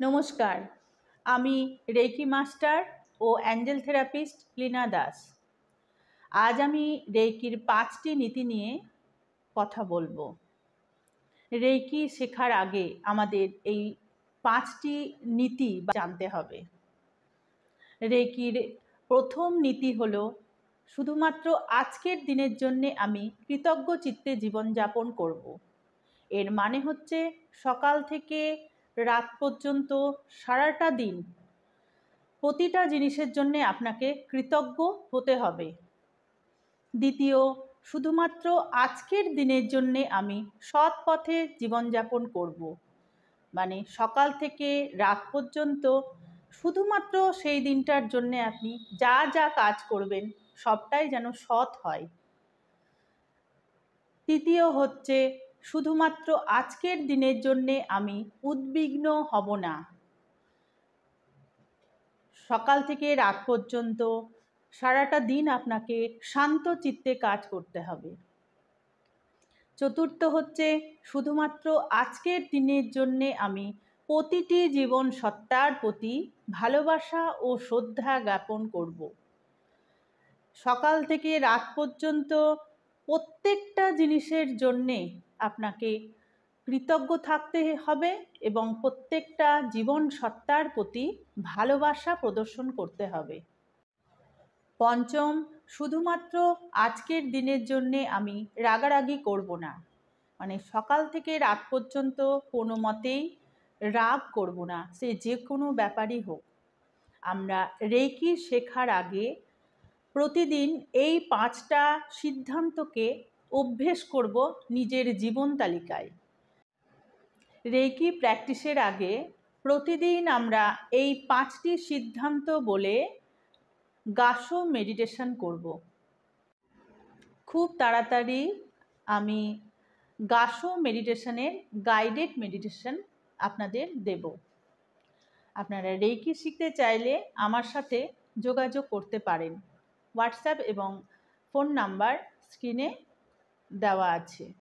নমস্কার, আমি reiki master ও Angel therapist Leena Das. আজ আমি রেকির 5টি নীতি নিয়ে কথা বলবো। রেকি শেখার আগে আমাদের এই 5টি নীতি জানতে হবে। রেকির প্রথম নীতি হলো শুধুমাত্র আজকের দিনের জন্যে আমি কৃতজ্ঞ চিত্তে জীবনযাপন করব। এর মানে হচ্ছে সকাল থেকে রাত পর্যন্ত সারাটা দিন প্রতিটা জিনিসের জন্য আপনাকে কৃতজ্ঞ হতে হবে। দ্বিতীয়, শুধুমাত্র আজকের দিনের জন্য আমি সৎ পথে জীবনযাপন করব। মানে সকাল থেকে রাত পর্যন্ত শুধুমাত্র সেই দিনটার জন্য আপনি যা যা কাজ করবেন সবটাই যেন সৎ হয়। তৃতীয় হচ্ছে শুধুমাত্র আজকের দিনের জন্যে আমি উদ্বিগ্ন হব না। সকাল থেকে রাত পর্যন্ত সারাটা দিন আপনাকে শান্ত চিত্তে কাজ করতে হবে। চতুর্থ হচ্ছে শুধুমাত্র আজকের দিনের জন্যে আমি প্রতিটি জীবন সত্তার প্রতি ভালোবাসা ও শ্রদ্ধা জ্ঞাপন করব। সকাল থেকে রাত পর্যন্ত প্রত্যেকটা জিনিসের জন্যে আপনাকে কৃতজ্ঞ থাকতে হবে এবং প্রত্যেকটা জীবন সত্তার প্রতি ভালোবাসা প্রদর্শন করতে হবে। পঞ্চম, শুধুমাত্র আজকের দিনের জন্যে আমি রাগারাগি করব না। মানে সকাল থেকে রাত পর্যন্ত কোনো মতেই রাগ করব না, সে যে কোনো ব্যাপারই হোক। আমরা রেকি শেখার আগে প্রতিদিন এই 5টা সিদ্ধান্তকে অভ্যেস করব নিজের জীবন তালিকায়। রেকি প্র্যাকটিসের আগে প্রতিদিন আমরা এই 5টি সিদ্ধান্ত বলে গাসো মেডিটেশন করব। খুব তাড়াতাড়ি আমি গাসো মেডিটেশনের গাইডেড মেডিটেশন আপনাদের দেব। আপনারা রেকি শিখতে চাইলে আমার সাথে যোগাযোগ করতে পারেন। হোয়াটসঅ্যাপ এবং ফোন নাম্বার স্ক্রিনে দেওয়া আছে।